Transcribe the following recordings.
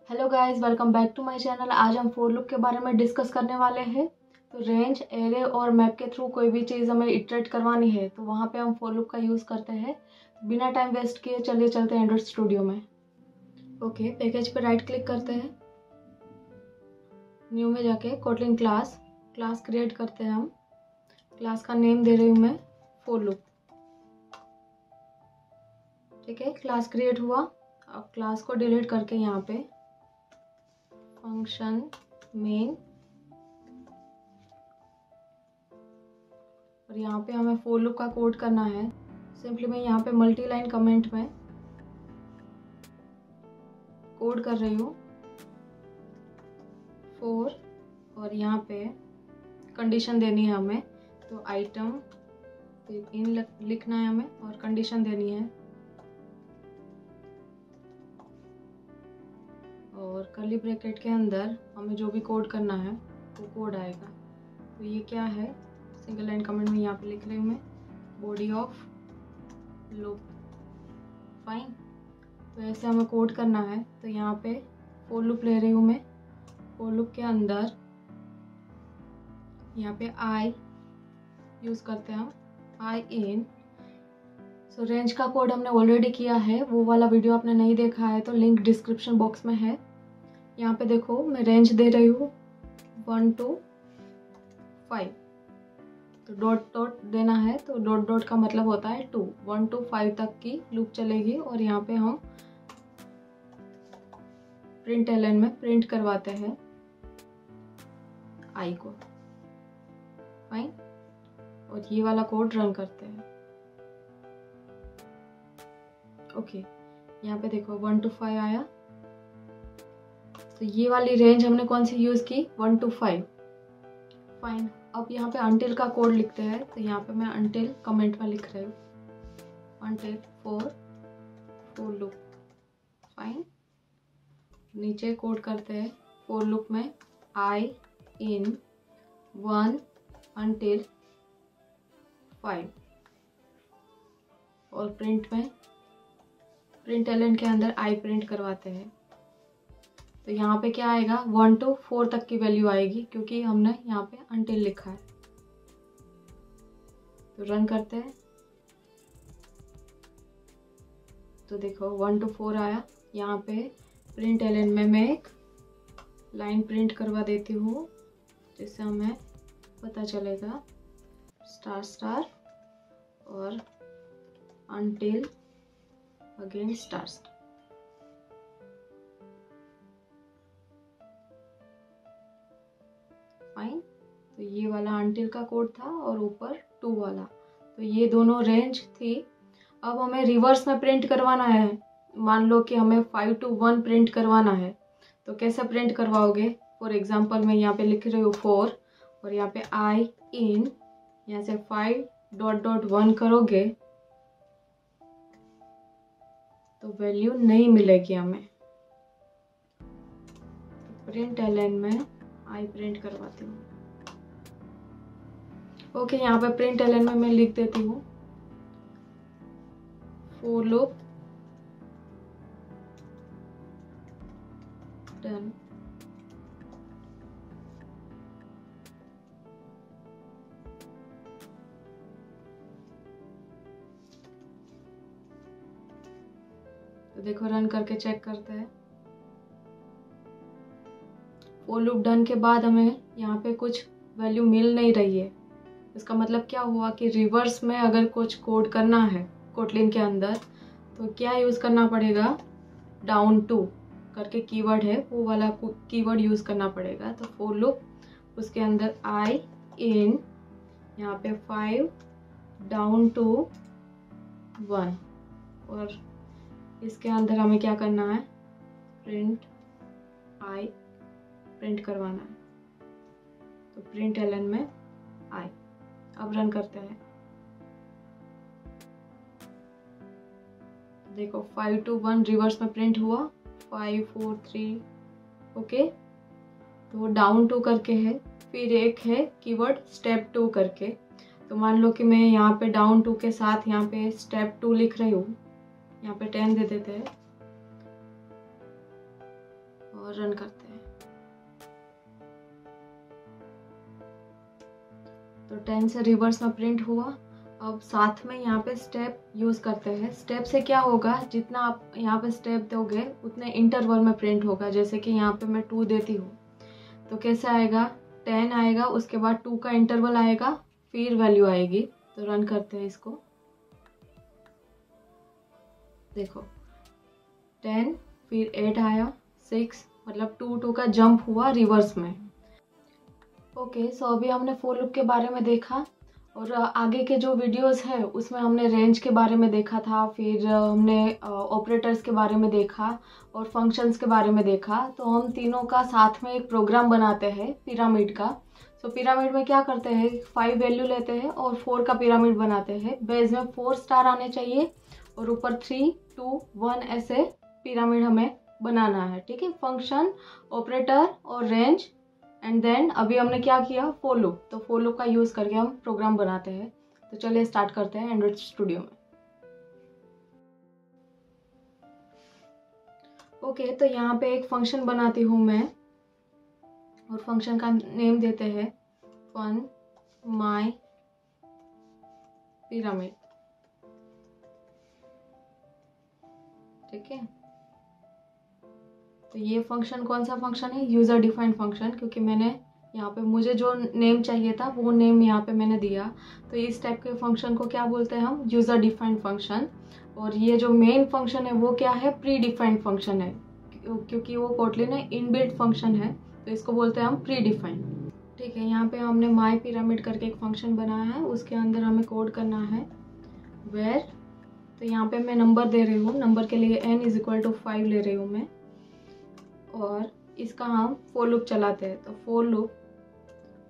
Hello guys, welcome back to my channel. आज हम for loop के बारे में डिस्कस करने वाले हैं। तो रेंज, एरे और मैप के थ्रू कोई भी चीज़ हमें इटरेट करवानी है तो वहाँ पे हम फॉर लूप का यूज़ करते हैं। बिना टाइम वेस्ट किए चलिए चलते हैं एंड्रॉइड स्टूडियो में। ओके, पैकेज पे राइट क्लिक करते हैं। न्यू में जाके कोटलिन क्लास क्रिएट करते हैं हम। क्लास का नेम दे रही हूँ मैं फॉर लूप। ठीक है, क्लास क्रिएट हुआ। अब क्लास को डिलीट करके यहाँ पे फंक्शन मेन, और यहाँ पे हमें फॉर लूप का कोड करना है। सिंपली मैं यहाँ पे मल्टी लाइन कमेंट में कोड कर रही हूँ फॉर, और यहाँ पे कंडीशन देनी है हमें। तो आइटम इन लिखना है हमें और कंडीशन देनी है, और कर्ली ब्रैकेट के अंदर हमें जो भी कोड करना है वो कोड आएगा। तो ये क्या है, सिंगल लाइन कमेंट में यहाँ पे लिख रही हूँ मैं, बॉडी ऑफ लूप। फाइन, तो ऐसे हमें कोड करना है। तो यहाँ पे फॉर लूप ले रही हूँ मैं। फॉर लूप के अंदर यहाँ पे आई यूज़ करते हैं हम, आई इन। सो रेंज का कोड हमने ऑलरेडी किया है, वो वाला वीडियो आपने नहीं देखा है तो लिंक डिस्क्रिप्शन बॉक्स में है। यहाँ पे देखो मैं रेंज दे रही हूँ 1 to 5। तो डॉट डॉट देना है, तो डॉट डॉट का मतलब होता है 2। 1 to 5 तक की लूप चलेगी, और यहाँ पे हम प्रिंट एलन में प्रिंट करवाते हैं आई को। फाइन, और ये वाला कोड रन करते हैं। ओके, यहाँ पे देखो 1 to 5 आया। तो ये वाली रेंज हमने कौन सी यूज़ की, 1 to 5। फाइन, अब यहाँ पे अनटिल का कोड लिखते हैं। तो यहाँ पे मैं अनटिल कमेंट में लिख रही हूँ, अनटिल फॉर लूप। फाइन, नीचे कोड करते हैं फॉर लूप में आई इन 1 until 5, और प्रिंट में प्रिंट एलन के अंदर आई प्रिंट करवाते हैं। तो यहाँ पे क्या आएगा, 1 to 4 तक की वैल्यू आएगी क्योंकि हमने यहाँ पे until लिखा है। तो रन करते हैं। तो देखो 1 to 4 आया। यहाँ पे प्रिंट एलन में मैं एक लाइन प्रिंट करवा देती हूँ जिससे हमें पता चलेगा स्टार स्टार और until again star star. Fine, तो ये वाला until का कोड था और ऊपर 2 वाला। तो ये दोनों रेंज थी। अब हमें रिवर्स में प्रिंट करवाना है। मान लो कि हमें 5 to 1 प्रिंट करवाना है, तो कैसे प्रिंट करवाओगे। फॉर एग्जांपल मैं यहाँ पे लिख रही हूँ 4, और यहाँ पे आई इन, यहाँ से 5.1 करोगे तो वैल्यू नहीं मिलेगी हमें। तो प्रिंट एलन में आई प्रिंट करवाती हूँ। ओके, यहाँ पे प्रिंट एलन में मैं लिख देती हूँ फॉर लूप डन। तो देखो रन करके चेक करते हैं। फॉर लूप डन के बाद हमें यहाँ पे कुछ वैल्यू मिल नहीं रही है। इसका मतलब क्या हुआ कि रिवर्स में अगर कुछ कोड करना है कोटलिन के अंदर तो क्या यूज़ करना पड़ेगा, डाउन टू करके कीवर्ड है, वो वाला कीवर्ड यूज़ करना पड़ेगा। तो फॉर लूप उसके अंदर आई इन, यहाँ पे 5 डाउन टू 1, और इसके अंदर हमें क्या करना है, प्रिंट आई प्रिंट करवाना है। तो प्रिंट एलन में आई। अब रन करते हैं। देखो 5 to 1 रिवर्स में प्रिंट हुआ, 5 4 3। ओके, तो डाउन टू करके है, फिर एक है कीवर्ड स्टेप 2 करके। तो मान लो कि मैं यहाँ पे डाउन टू के साथ यहाँ पे स्टेप 2 लिख रही हूँ, यहाँ पे 10 दे देते हैं, और रन करते हैं। तो 10 से रिवर्स में प्रिंट हुआ। अब साथ में यहाँ पे स्टेप यूज़ करते हैं। स्टेप से क्या होगा, जितना आप यहाँ पे स्टेप दोगे उतने इंटरवल में प्रिंट होगा। जैसे कि यहाँ पे मैं 2 देती हूँ तो कैसे आएगा, 10 आएगा, उसके बाद 2 का इंटरवल आएगा, फिर वैल्यू आएगी। तो रन करते हैं इसको। देखो 10 फिर 8 आया, 6, मतलब 2 का जंप हुआ रिवर्स में। ओके, सो अभी हमने फोर लूप के बारे में देखा और आगे के जो वीडियोस है उसमें हमने रेंज के बारे में देखा था, फिर हमने ऑपरेटर्स के बारे में देखा और फंक्शंस के बारे में देखा। तो हम तीनों का साथ में एक प्रोग्राम बनाते हैं पिरामिड का। सो पिरामिड में क्या करते हैं, 5 वैल्यू लेते हैं और 4 का पिरामिड बनाते हैं। बेस में 4 स्टार आने चाहिए और ऊपर 3, 2, 1 ऐसे पिरामिड हमें बनाना है। ठीक है, फंक्शन, ऑपरेटर और रेंज एंड देन अभी हमने क्या किया, फॉर लूप। तो फॉर लूप का यूज करके हम प्रोग्राम बनाते हैं। तो चलिए स्टार्ट करते हैं एंड्रॉइड स्टूडियो में। ओके, तो यहाँ पे एक फंक्शन बनाती हूँ मैं और फंक्शन का नेम देते हैं फन माई पिरामिड। ठीक है, तो ये फंक्शन कौन सा फंक्शन है, यूजर डिफाइंड फंक्शन, क्योंकि मैंने यहाँ पे मुझे जो नेम चाहिए था वो नेम यहाँ पे मैंने दिया। तो इस टाइप के फंक्शन को क्या बोलते हैं हम, यूजर डिफाइंड फंक्शन। और ये जो मेन फंक्शन है वो क्या है, प्री डिफाइंड फंक्शन है, क्योंकि वो कोटलिन है इनबिल्ट फंक्शन है, तो इसको बोलते हैं हम प्री डिफाइंड। ठीक है, यहाँ पे हमने माई पिरामिड करके एक फंक्शन बनाया है, उसके अंदर हमें कोड करना है वेर। तो यहाँ पे मैं नंबर दे रही हूँ, नंबर के लिए n = 5 ले रही हूँ मैं, और इसका हम फॉर लूप चलाते हैं। तो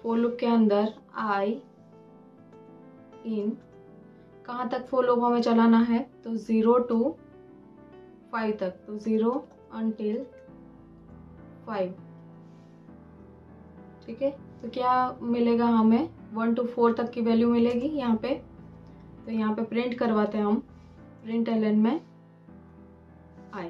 फॉर लूप के अंदर आई इन, कहाँ तक फॉर लूप हमें चलाना है, तो 0 to 5 तक, तो 0 until 5। ठीक है, तो क्या मिलेगा हमें, 1 to 4 तक की वैल्यू मिलेगी यहाँ पे। तो यहाँ पे प्रिंट करवाते हैं हम, प्रिंट ln में आई,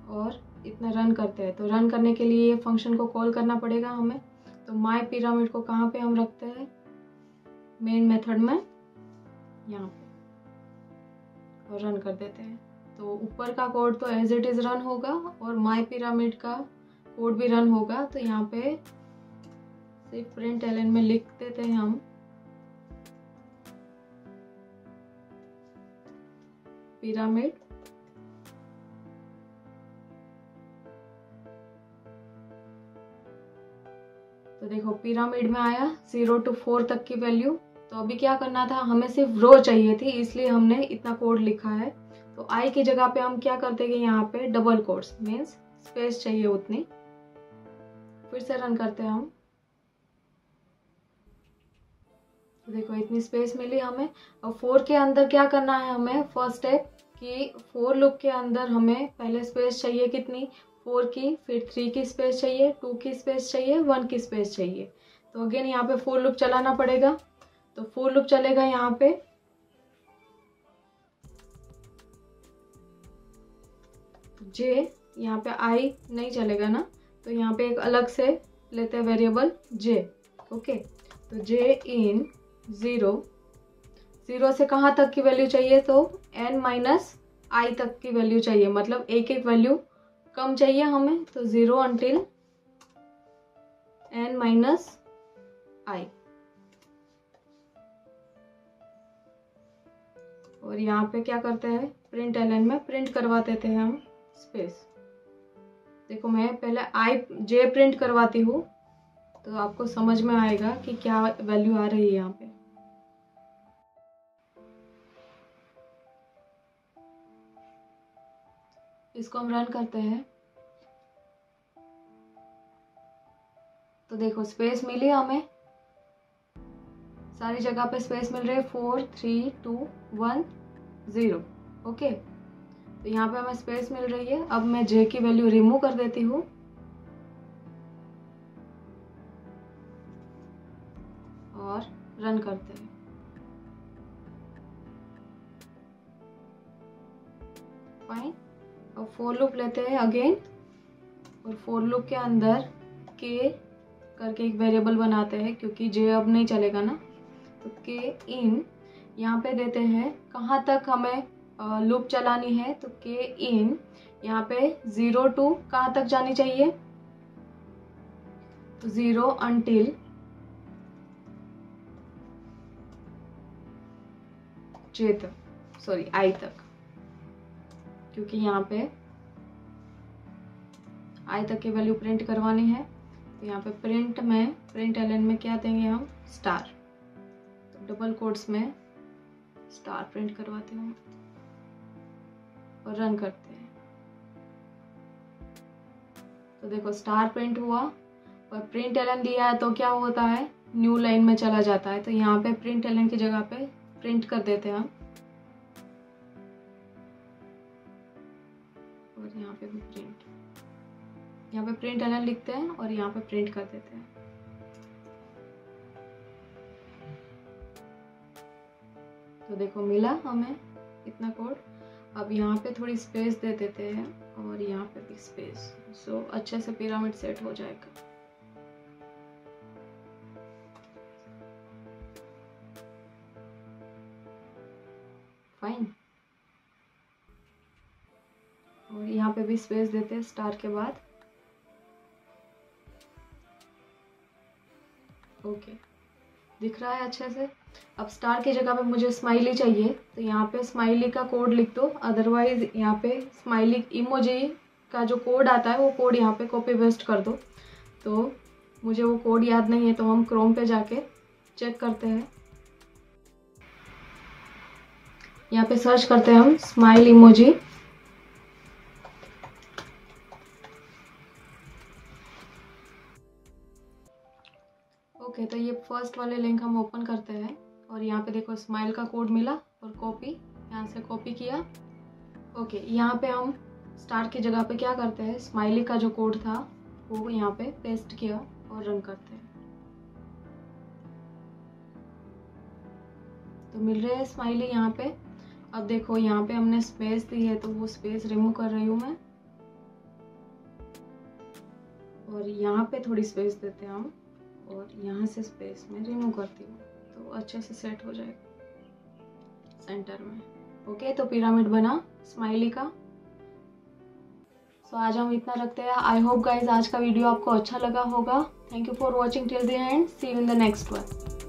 और इतना रन करते हैं। तो रन करने के लिए ये फंक्शन को कॉल करना पड़ेगा हमें। तो माई पिरामिड को कहाँ पे हम रखते हैं, मेन मेथड में, यहाँ पे, और रन कर देते हैं। तो ऊपर का कोड तो एज इट इज रन होगा और माई पिरामिड का कोड भी रन होगा। तो यहाँ पे सिर्फ प्रिंट ln में लिख देते हैं हम पिरामिड तो देखो पिरामिड में आया 0 to 4 तक की वैल्यू। तो अभी क्या करना था, हमें सिर्फ रो चाहिए थी, इसलिए हमने इतना कोड लिखा है। तो आई की जगह पे हम क्या करते हैं कि यहाँ पे डबल कोट्स, मीन्स स्पेस चाहिए उतनी। फिर से रन करते हैं हम, तो देखो इतनी स्पेस मिली हमें। और 4 के अंदर क्या करना है हमें, फर्स्ट स्टेप कि फॉर लूप के अंदर हमें पहले स्पेस चाहिए कितनी, 4 की, फिर 3 की स्पेस चाहिए, 2 की स्पेस चाहिए, 1 की स्पेस चाहिए। तो अगेन यहाँ पे फॉर लूप चलाना पड़ेगा। तो फॉर लूप चलेगा यहाँ पे, जे, यहाँ पे आई नहीं चलेगा ना, तो यहाँ पे एक अलग से लेते हैं वेरिएबल जे। ओके, तो जे इन 0 से कहाँ तक की वैल्यू चाहिए, तो n - i तक की वैल्यू चाहिए, मतलब एक एक वैल्यू कम चाहिए हमें। तो 0 until n - i। और यहाँ पे क्या करते हैं, प्रिंट ln में प्रिंट करवा देते हैं हम स्पेस। देखो मैं पहले जे प्रिंट करवाती हूँ तो आपको समझ में आएगा कि क्या वैल्यू आ रही है यहाँ पे। इसको हम रन करते हैं, तो देखो स्पेस मिली हमें, सारी जगह पे स्पेस मिल रही है, 4, 3, 2, 1, 0। ओके, तो यहाँ पे हमें स्पेस मिल रही है। अब मैं जे की वैल्यू रिमूव कर देती हूँ और रन करते हैं। फाइन, अब फोर लूप लेते हैं अगेन, और फोर लूप के अंदर के करके एक वेरिएबल बनाते हैं, क्योंकि जे अब नहीं चलेगा ना। तो के इन यहाँ पे देते हैं कहाँ तक हमें लूप चलानी है। तो के इन यहाँ पे 0 to कहाँ तक जानी चाहिए, तो 0 until जे तक, सॉरी आई तक, क्योंकि यहाँ पे आई तक की वैल्यू प्रिंट करवानी है। तो यहाँ पे प्रिंट एलन में क्या देंगे हम, स्टार। तो डबल कोट्स में स्टार प्रिंट करवाते हूँ और रन करते हैं। तो देखो स्टार प्रिंट हुआ, और प्रिंट एलन दिया है तो क्या होता है, न्यू लाइन में चला जाता है। तो यहाँ पे प्रिंट एलन की जगह पे प्रिंट कर देते हैं हम, और यहाँ पे भी प्रिंट, यहाँ पे प्रिंट एलन लिखते हैं और यहाँ पे प्रिंट कर देते हैं। तो देखो मिला हमें इतना कोड। अब यहाँ पे थोड़ी स्पेस दे देते हैं और यहाँ पे भी स्पेस, सो अच्छे से पिरामिड सेट हो जाएगा। फाइन। और यहाँ पे भी स्पेस देते हैं स्टार के बाद। ओके, दिख रहा है अच्छे से। अब स्टार की जगह पे मुझे स्माइली चाहिए, तो यहाँ पे स्माइली का कोड लिख दो, अदरवाइज यहाँ पे स्माइली इमोजी का जो कोड आता है वो कोड यहाँ पे कॉपी पेस्ट कर दो। तो मुझे वो कोड याद नहीं है, तो हम क्रोम पे जाके चेक करते हैं। यहाँ पे सर्च करते हैं हम स्माइल इमोजी। ओके, तो ये फर्स्ट वाले लिंक हम ओपन करते हैं, और यहाँ पे देखो स्माइल का कोड मिला और कॉपी, यहाँ से कॉपी किया। ओके, यहाँ पे हम स्टार की जगह पे क्या करते हैं, स्माइली का जो कोड था वो यहाँ पे पेस्ट किया और रन करते हैं। तो मिल रहे हैं स्माइली यहाँ पे। अब देखो यहाँ पे हमने स्पेस दी है, तो वो स्पेस रिमूव कर रही हूँ मैं, और यहाँ पे थोड़ी स्पेस देते हैं हम, और यहाँ से स्पेस में रिमूव करती हूँ, तो अच्छे से सेट हो जाएगा सेंटर में। ओके, तो पिरामिड बना स्माइली का। सो आज हम इतना रखते हैं। आई होप गाइज आज का वीडियो आपको अच्छा लगा होगा। Thank you for watching till the end. See you in the next one.